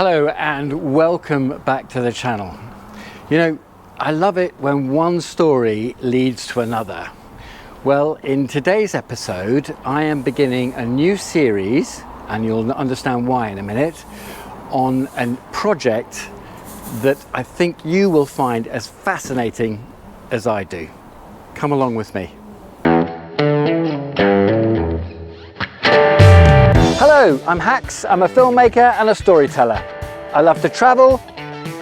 Hello and welcome back to the channel. You know, I love it when one story leads to another. Well, in today's episode, I am beginning a new series, and you'll understand why in a minute, on a project that I think you will find as fascinating as I do. Come along with me. Hello, I'm Hax. I'm a filmmaker and a storyteller. I love to travel,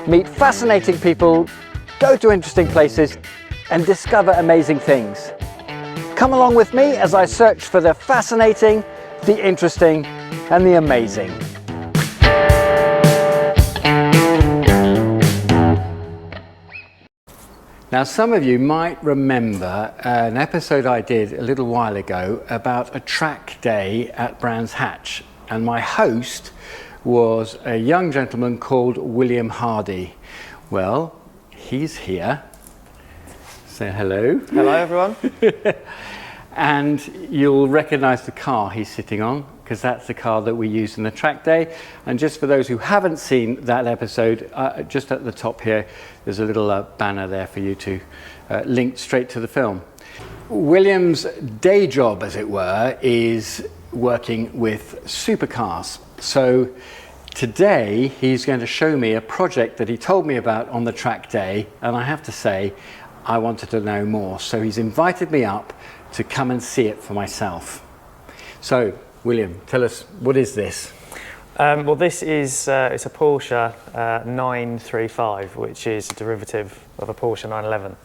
meet fascinating people, go to interesting places, and discover amazing things. Come along with me as I search for the fascinating, the interesting, and the amazing. Now, some of you might remember an episode I did a little while ago about a track day at Brands Hatch, and my host was a young gentleman called William Hardie. Well, he's here. Say hello. Hello, everyone. And you'll recognise the car he's sitting on, because that's the car that we used in the track day. And just for those who haven't seen that episode, just at the top here, there's a little banner there for you to link straight to the film. William's day job, as it were, is working with supercars. So today he's going to show me a project that he told me about on the track day, and I have to say, I wanted to know more. So he's invited me up to come and see it for myself. So, William, tell us, what is this? Well, this is it's a Porsche 935, which is a derivative of a Porsche 911.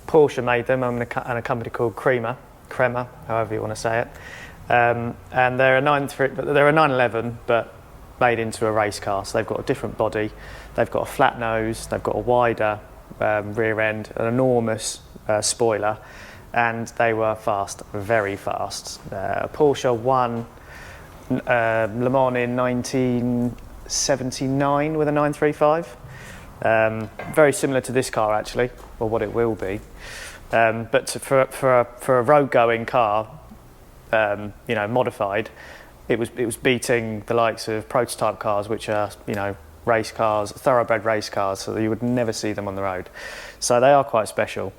Porsche made them, and a company called Crema, however you want to say it. And they're a 911, but made into a race car. So they've got a different body, they've got a flat nose, they've got a wider rear end, an enormous spoiler. And they were fast, very fast. Porsche won Le Mans in 1979 with a 935. Very similar to this car, actually, or what it will be. But for a road-going car, modified, it was beating the likes of prototype cars, which are race cars, thoroughbred race cars, so that you would never see them on the road. So they are quite special.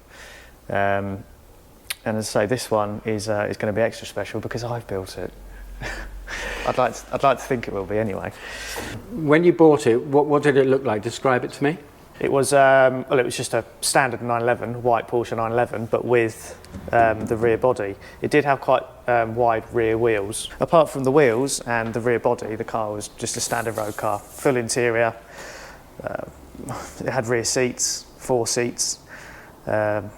And as I say, this one is going to be extra special because I've built it. I'd like to think it will be anyway. When you bought it, what did it look like? Describe it to me. It was it was just a standard 911, white Porsche 911, but with the rear body. It did have quite wide rear wheels. Apart from the wheels and the rear body, the car was just a standard road car. Full interior. It had rear seats, 4 seats.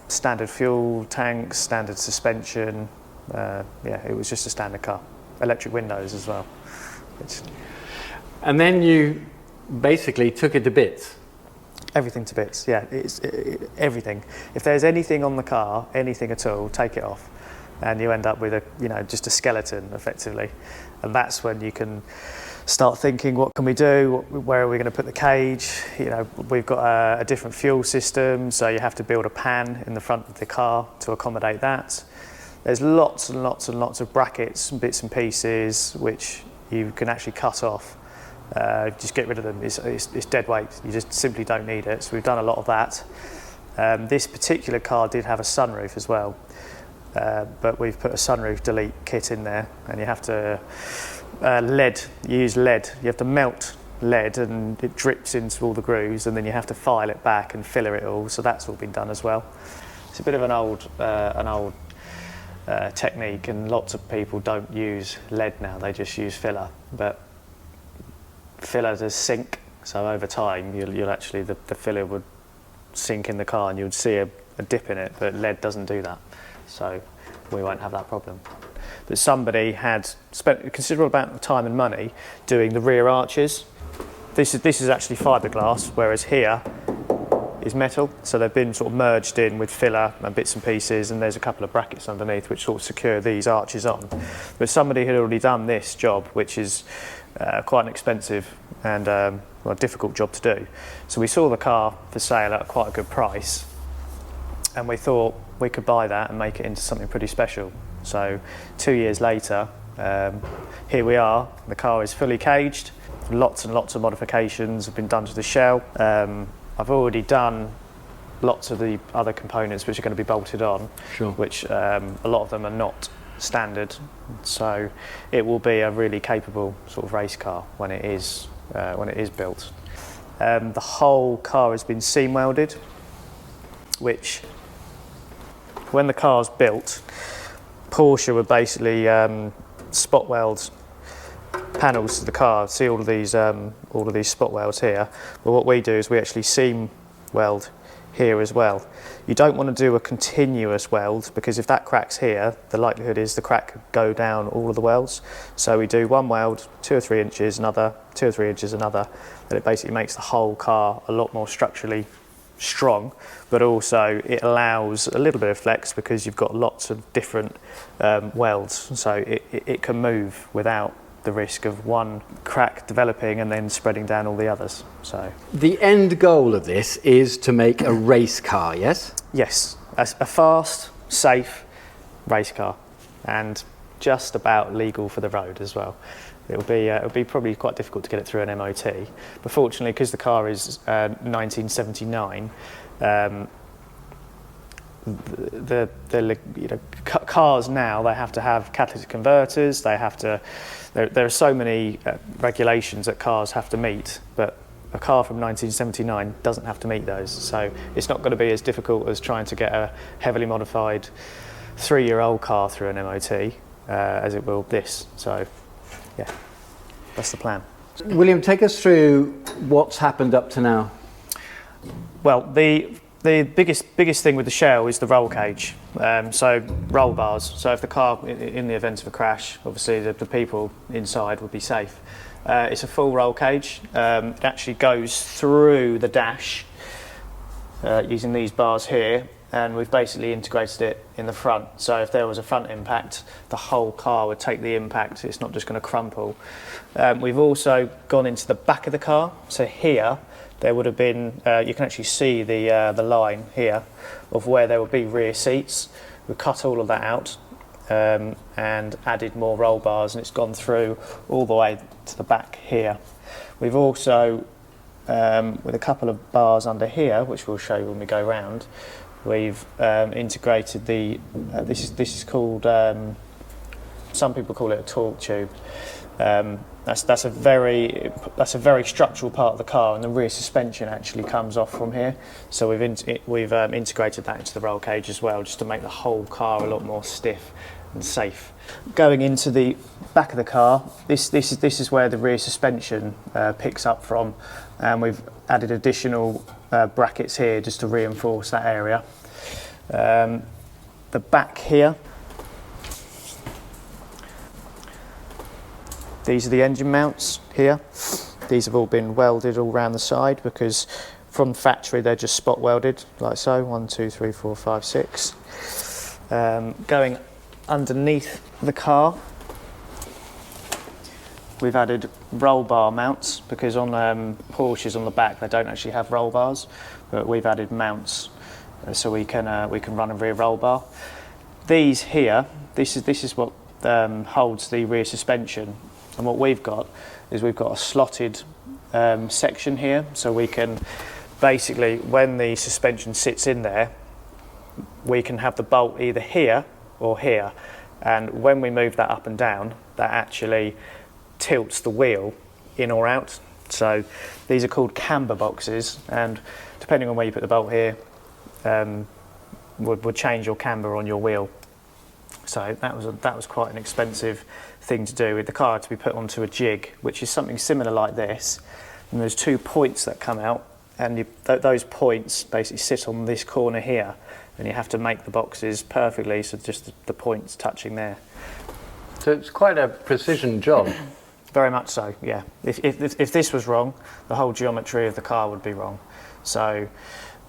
Standard fuel tanks, standard suspension. It was just a standard car. Electric windows as well. And then you basically took it to bits. Everything to bits, yeah. Everything. If there's anything on the car, anything at all, take it off, and you end up with just a skeleton, effectively. And that's when you can start thinking, what can we do? Where are we going to put the cage? We've got a different fuel system, so you have to build a pan in the front of the car to accommodate that. There's lots and lots and lots of brackets and bits and pieces which you can actually cut off. Just get rid of them. It's dead weight. You just simply don't need it. So we've done a lot of that. This particular car did have a sunroof as well, but we've put a sunroof delete kit in there, and you have to use lead. You have to melt lead, and it drips into all the grooves, and then you have to file it back and filler it all. So that's all been done as well. It's a bit of an old technique, and lots of people don't use lead now. They just use filler, but filler does sink. So over time, you'll actually the filler would sink in the car, and you would see a dip in it. But lead doesn't do that, so we won't have that problem. But somebody had spent a considerable amount of time and money doing the rear arches. This is actually fiberglass, whereas here is metal. So they've been sort of merged in with filler and bits and pieces, and there's a couple of brackets underneath which sort of secure these arches on. But somebody had already done this job, which is quite an expensive and difficult job to do. So we saw the car for sale at quite a good price, and we thought we could buy that and make it into something pretty special. So 2 years later, here we are. The car is fully caged. lots and lots of modifications have been done to the shell. I've already done lots of the other components which are going to be bolted on, Sure. which a lot of them are not standard. So it will be a really capable sort of race car when it is built. The whole car has been seam welded, which when the car's built, Porsche would basically spot weld panels to the car. See all of these spot welds here. But what we do is we actually seam weld here as well. You don't want to do a continuous weld, because if that cracks here, the likelihood is the crack could go down all of the welds. So we do one weld, 2 or 3 inches, another, 2 or 3 inches, another, and it basically makes the whole car a lot more structurally strong, but also it allows a little bit of flex because you've got lots of different welds, so it can move without the risk of one crack developing and then spreading down all the others. So The end goal of this is to make a race car, yes? yes, a fast, safe race car, and just about legal for the road as well. It'll be probably quite difficult to get it through an MOT, but fortunately, because the car is 1979, cars now, they have to have catalytic converters. They have to. There are so many regulations that cars have to meet, but a car from 1979 doesn't have to meet those. So it's not going to be as difficult as trying to get a heavily modified 3-year-old car through an MOT as it will this. So yeah, that's the plan. William, take us through what's happened up to now. Well, the biggest thing with the shell is the roll cage. So roll bars. So if the car, in the event of a crash, obviously the people inside would be safe. It's a full roll cage. It actually goes through the dash using these bars here, and we've basically integrated it in the front. So if there was a front impact, the whole car would take the impact. It's not just going to crumple. We've also gone into the back of the car. So here, there would have been, you can actually see the line here of where there would be rear seats. We cut all of that out and added more roll bars, and it's gone through all the way to the back here. We've also, with a couple of bars under here, which we'll show you when we go round, we've integrated the, this is called, some people call it a torque tube. That's a very structural part of the car, and the rear suspension actually comes off from here. So we've integrated that into the roll cage as well, just to make the whole car a lot more stiff and safe. Going into the back of the car, this is where the rear suspension picks up from, and we've added additional brackets here just to reinforce that area. The back here. These are the engine mounts here. These have all been welded all around the side, because from the factory they're just spot welded like so. 1, 2, 3, 4, 5, 6. Going underneath the car, we've added roll bar mounts, because on Porsches on the back they don't actually have roll bars, but we've added mounts so we can run a rear roll bar. These here, this is what holds the rear suspension. And what we've got is we've got a slotted section here, so we can basically, when the suspension sits in there, we can have the bolt either here or here, and when we move that up and down, that actually tilts the wheel in or out. So these are called camber boxes, and depending on where you put the bolt here, would change your camber on your wheel. So that was quite an expensive thing to do. The car had to be put onto a jig, which is something similar like this. And there's 2 points that come out, and those points basically sit on this corner here, and you have to make the boxes perfectly, so just the points touching there. So it's quite a precision job. Very much so, yeah. If this was wrong, the whole geometry of the car would be wrong. So,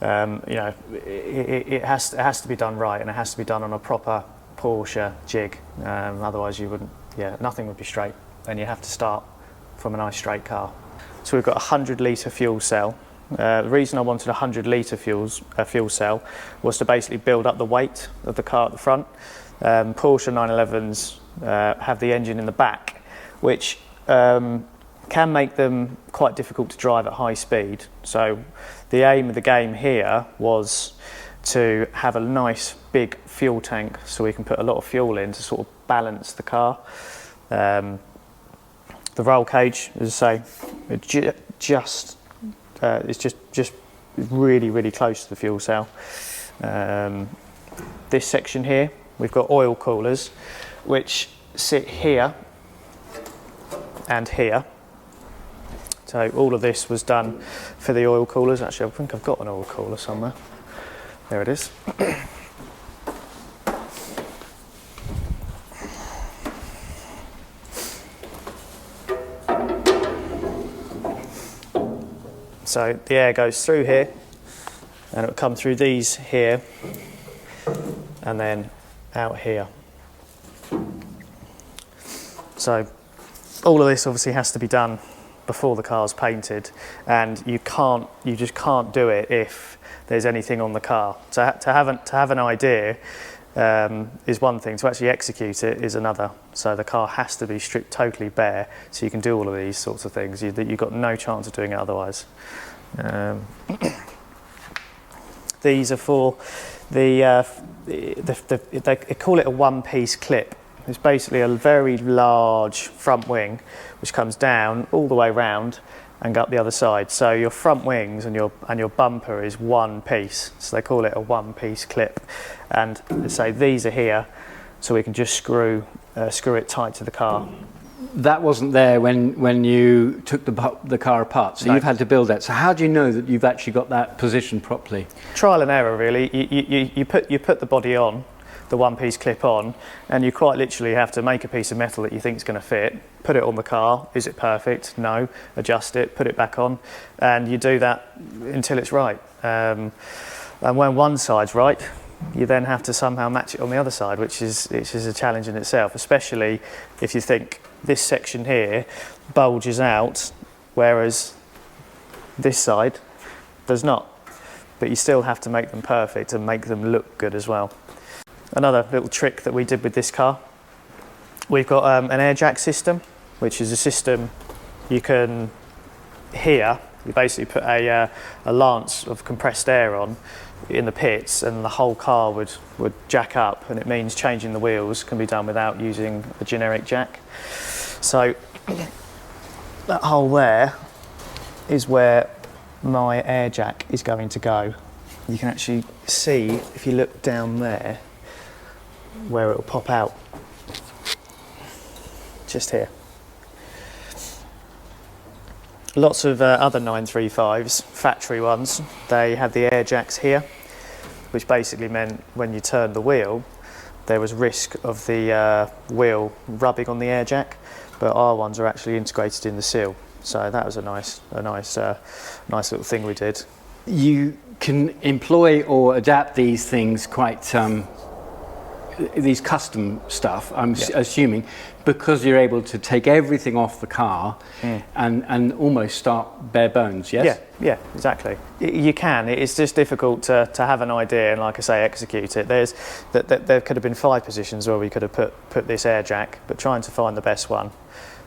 it has to be done right, and it has to be done on a proper Porsche jig. Otherwise, nothing would be straight, and you have to start from a nice straight car. So we've got a 100-litre fuel cell. The reason I wanted a 100-litre fuel cell was to basically build up the weight of the car at the front. Porsche 911s have the engine in the back, which can make them quite difficult to drive at high speed. So the aim of the game here was to have a nice big fuel tank so we can put a lot of fuel in to sort of balance the car. The roll cage, as I say, it's just really, really close to the fuel cell. This section here, we've got oil coolers which sit here and here. So all of this was done for the oil coolers. Actually, I think I've got an oil cooler somewhere. There it is. So the air goes through here and it'll come through these here and then out here. So all of this obviously has to be done before the car's painted, and you just can't do it if there's anything on the car. To have an idea is one thing, to actually execute it is another. So the car has to be stripped totally bare so you can do all of these sorts of things. You've got no chance of doing it otherwise. These are for they call it a one-piece clip. It's basically a very large front wing which comes down all the way round and up the other side. So your front wings and your bumper is one piece. So they call it a one-piece clip. And they say these are here, so we can just screw it tight to the car. That wasn't there when you took the car apart, so no. You've had to build that. So how do you know that you've actually got that positioned properly? Trial and error, really. You put the body on, the one-piece clip on, and you quite literally have to make a piece of metal that you think is going to fit, put it on the car. Is it perfect? No. Adjust it, put it back on, and you do that until it's right. And when one side's right, you then have to somehow match it on the other side, which is a challenge in itself, especially if you think this section here bulges out, whereas this side does not. But you still have to make them perfect and make them look good as well. Another little trick that we did with this car, we've got an air jack system, which is a system you can here. You basically put a lance of compressed air on in the pits, and the whole car would jack up, and it means changing the wheels can be done without using a generic jack. So that hole there is where my air jack is going to go. You can actually see, if you look down there, where it will pop out. Just here. Lots of other 935s, factory ones, they had the air jacks here, which basically meant when you turned the wheel, there was risk of the wheel rubbing on the air jack, but our ones are actually integrated in the seal. So that was a nice little thing we did. You can employ or adapt these things quite, these custom stuff, I'm assuming, because you're able to take everything off the car and almost start bare bones, yes? Yeah, exactly. You can. It's just difficult to have an idea and, like I say, execute it. There could have been 5 positions where we could have put this air jack, but trying to find the best one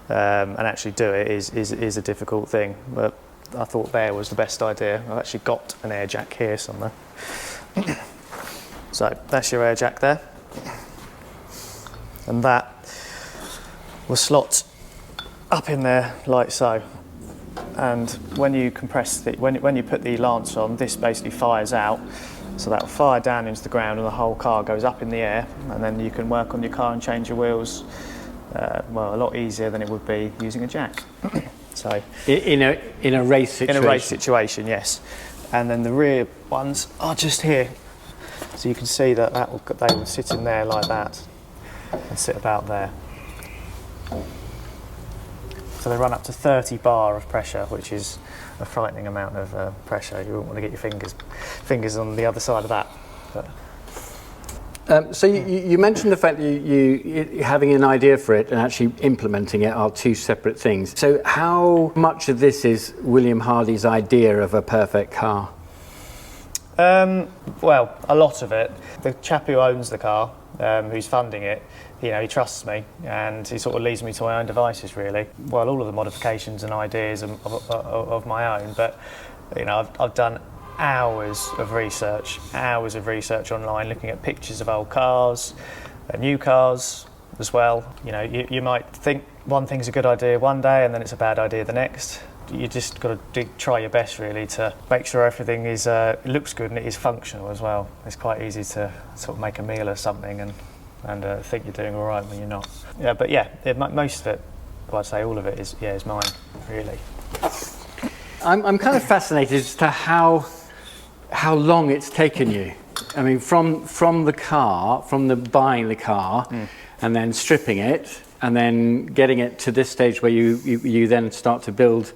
and actually do it is a difficult thing. But I thought there was the best idea. I've actually got an air jack here somewhere. So that's your air jack there. And that will slot up in there like so. And when you compress when you put the lance on, this basically fires out. So that will fire down into the ground, and the whole car goes up in the air. And then you can work on your car and change your wheels. Well, a lot easier than it would be using a jack. So in a race situation. In a race situation, yes. And then the rear ones are just here. So you can see that they will sit in there like that and sit about there. So they run up to 30 bar of pressure, which is a frightening amount of pressure. You wouldn't want to get your fingers on the other side of that. So you mentioned the fact that you having an idea for it and actually implementing it are 2 separate things. So how much of this is William Hardie's idea of a perfect car? Well, a lot of it. The chap who owns the car, who's funding it, you know, he trusts me and he sort of leaves me to my own devices, really. Well, all of the modifications and ideas of my own, but you know, I've done hours of research online, looking at pictures of old cars, new cars as well. You know, you might think one thing's a good idea one day and then it's a bad idea the next. You just got to try your best, really, to make sure everything is looks good and it is functional as well. It's quite easy to sort of make a meal of something and think you're doing all right when you're not. Yeah, but yeah, most of it, well, I'd say all of it is mine, really. I'm kind of fascinated as to how long it's taken you. I mean, from buying the car and then stripping it and then getting it to this stage where you then start to build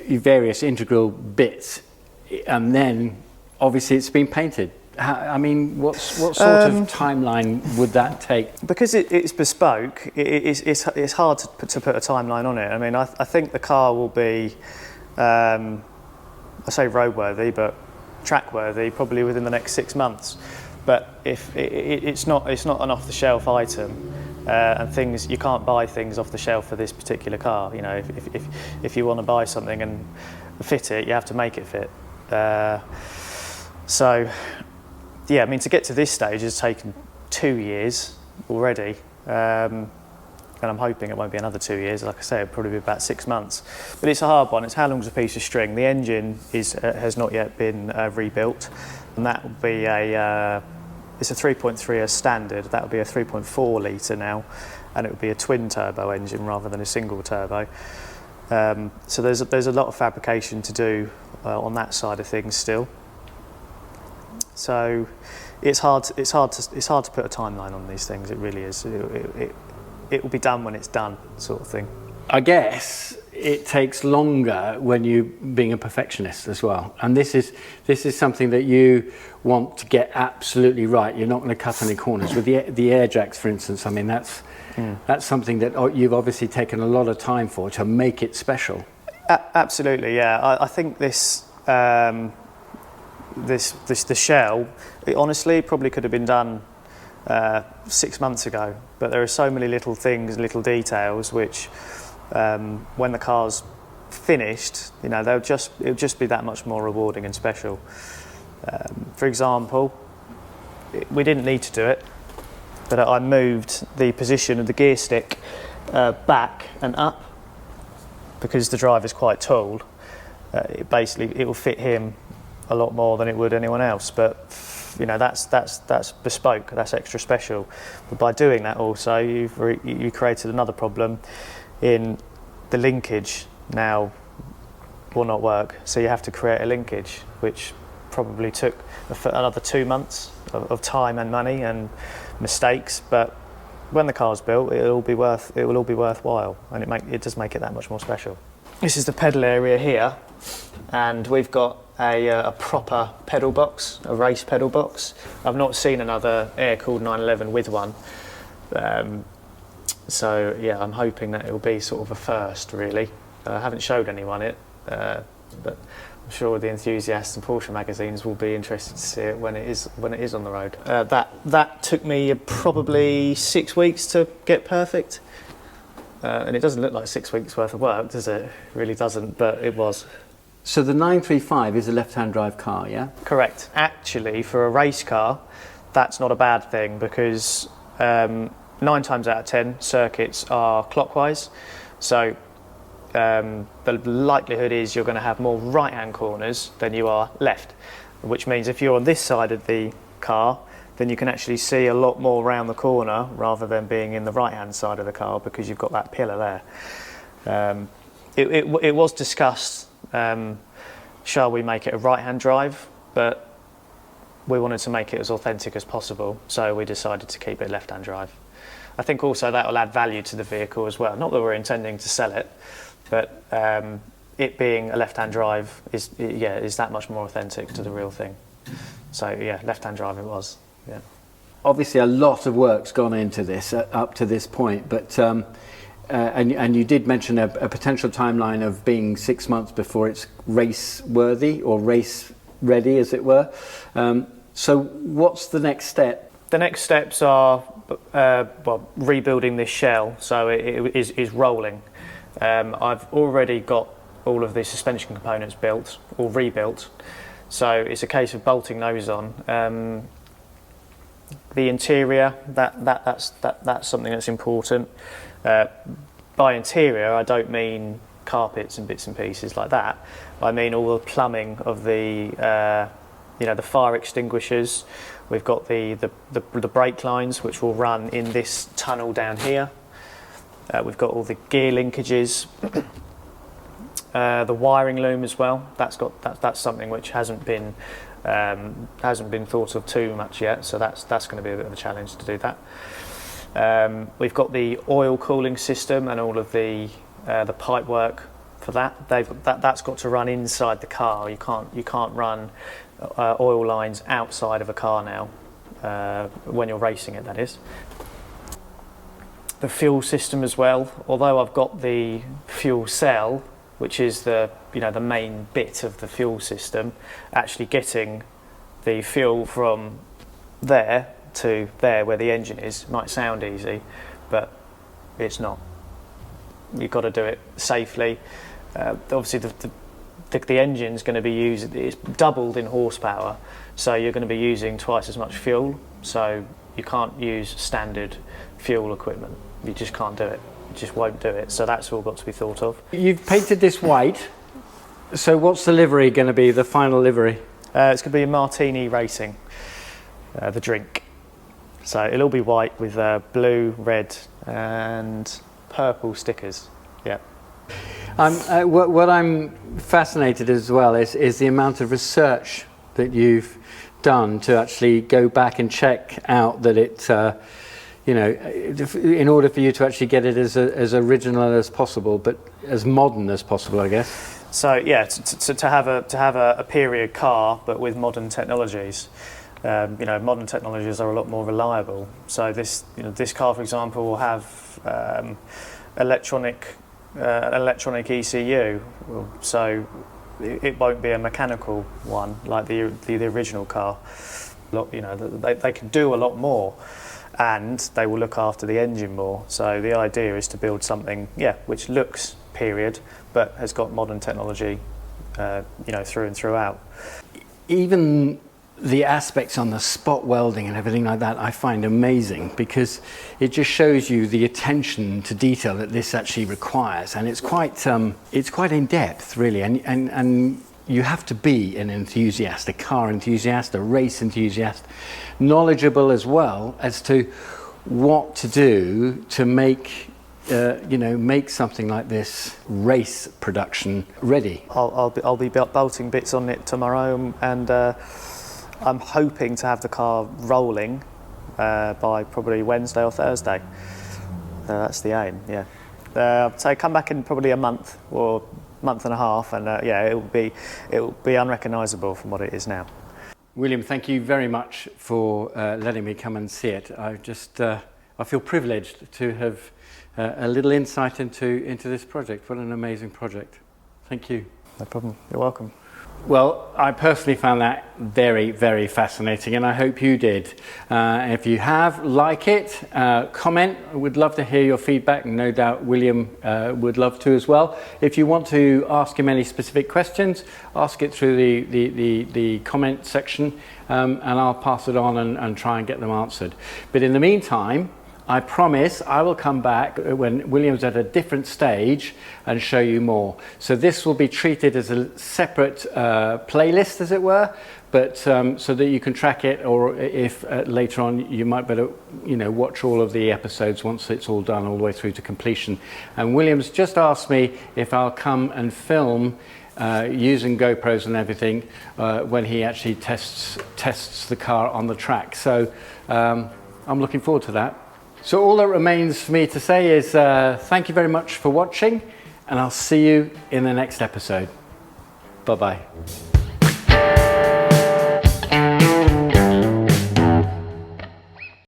your various integral bits, and then obviously it's been painted. I mean, what sort of timeline would that take? Because it's bespoke, it's hard to put a timeline on it. I mean, I think the car will be, I say roadworthy, but track-worthy probably within the next 6 months. But if it's not an off-the-shelf item, and things, you can't buy things off the shelf for this particular car. You know, if you want to buy something and fit it, you have to make it fit. So, yeah, I mean, to get to this stage has taken 2 years already, and I'm hoping it won't be another 2 years. Like I say, it'll probably be about 6 months. But it's a hard one. It's how long's a piece of string. The engine has not yet been rebuilt, and that will be it's a 3.3 as standard. That will be a 3.4 litre now, and it will be a twin turbo engine rather than a single turbo. So there's a lot of fabrication to do on that side of things still. So it's hard to put a timeline on these things. It really is. It will be done when it's done, sort of thing. I guess it takes longer when you being a perfectionist as well, and this is something that you want to get absolutely right. You're not going to cut any corners with the air jacks, for instance. I mean, that's something that you've obviously taken a lot of time for to make it special. Absolutely, yeah. I think the shell, it honestly probably could have been done 6 months ago, but there are so many little things, little details which when the car's finished, you know, it'll just be that much more rewarding and special. For example, we didn't need to do it, but I moved the position of the gear stick back and up because the driver's quite tall. It will fit him a lot more than it would anyone else, but you know, that's bespoke, that's extra special. But by doing that also, you created another problem in the linkage now will not work, so you have to create a linkage, which probably took another 2 months of time and money and mistakes. But when the car's built, it will all be worthwhile, and it does make it that much more special. This is the pedal area here, and we've got a proper pedal box, a race pedal box. I've not seen another air-cooled 911 with one. So yeah, I'm hoping that it will be sort of a first, really. I haven't showed anyone it, but I'm sure the enthusiasts and Porsche magazines will be interested to see it when it is on the road. That took me probably 6 weeks to get perfect, and it doesn't look like 6 weeks worth of work, does it? It really doesn't, but it was. So the 935 is a left-hand drive car, yeah? Correct. Actually, for a race car, that's not a bad thing, because 9 times out of 10 circuits are clockwise, so the likelihood is you're going to have more right-hand corners than you are left, which means if you're on this side of the car, then you can actually see a lot more around the corner rather than being in the right-hand side of the car, because you've got that pillar there. It was discussed, shall we make it a right-hand drive, but we wanted to make it as authentic as possible, so we decided to keep it left-hand drive. I think also that will add value to the vehicle as well. Not that we're intending to sell it, but it being a left-hand drive is that much more authentic to the real thing. So yeah, left-hand drive it was. Yeah. Obviously, a lot of work's gone into this up to this point, but and you did mention a potential timeline of being 6 months before it's race worthy or race ready, as it were. So what's the next step? The next steps are rebuilding this shell, so it is rolling. I've already got all of the suspension components built or rebuilt, so it's a case of bolting those on. The interior, that's something that's important. By interior, I don't mean carpets and bits and pieces like that. I mean all the plumbing of the the fire extinguishers. We've got the brake lines which will run in this tunnel down here. We've got all the gear linkages, the wiring loom as well. That's something which hasn't been thought of too much yet, so that's going to be a bit of a challenge to do that. We've got the oil cooling system and all of the pipe work for that. That's got to run inside the car. You can't run oil lines outside of a car now, when you're racing it, that is. The fuel system as well, although I've got the fuel cell, which is the main bit of the fuel system, actually getting the fuel from there to there where the engine is might sound easy, but it's not. You've got to do it safely. Obviously the engine's going to be used, it's doubled in horsepower, so you're going to be using twice as much fuel, so you can't use standard fuel equipment. You just can't do it. You just won't do it. So that's all got to be thought of. You've painted this white, so what's the livery going to be, the final livery? It's going to be a Martini Racing, the drink. So it'll all be white with blue, red and purple stickers. Yeah. What I'm fascinated as well is the amount of research that you've done to actually go back and check out that it, in order for you to actually get it as original as possible, but as modern as possible, I guess. So yeah, to have a period car, but with modern technologies. Modern technologies are a lot more reliable. So this car, for example, will have electronic ECU, so it won't be a mechanical one like the original car. They can do a lot more, and they will look after the engine more. So the idea is to build something, which looks period, but has got modern technology, through and throughout. Even the aspects on the spot welding and everything like that I find amazing, because it just shows you the attention to detail that this actually requires, and it's quite in depth really, and you have to be an enthusiast, a car enthusiast, a race enthusiast, knowledgeable as well as to what to do to make something like this race production ready. I'll be bolting bits on it tomorrow, and I'm hoping to have the car rolling by probably Wednesday or Thursday. That's the aim, yeah. So come back in probably a month or month and a half, and it will be unrecognisable from what it is now. William, thank you very much for letting me come and see it. I feel privileged to have a little insight into this project. What an amazing project. Thank you. No problem. You're welcome. Well, I personally found that very, very fascinating, and I hope you did. If you have, like it, comment. I would love to hear your feedback, and no doubt William would love to as well. If you want to ask him any specific questions, ask it through the comment section, and I'll pass it on and try and get them answered. But in the meantime, I promise I will come back when William's at a different stage and show you more. So this will be treated as a separate playlist, as it were, but so that you can track it, or if later on you might better watch all of the episodes once it's all done all the way through to completion. And William's just asked me if I'll come and film using GoPros and everything when he actually tests the car on the track. So I'm looking forward to that. So all that remains for me to say is thank you very much for watching, and I'll see you in the next episode. Bye-bye.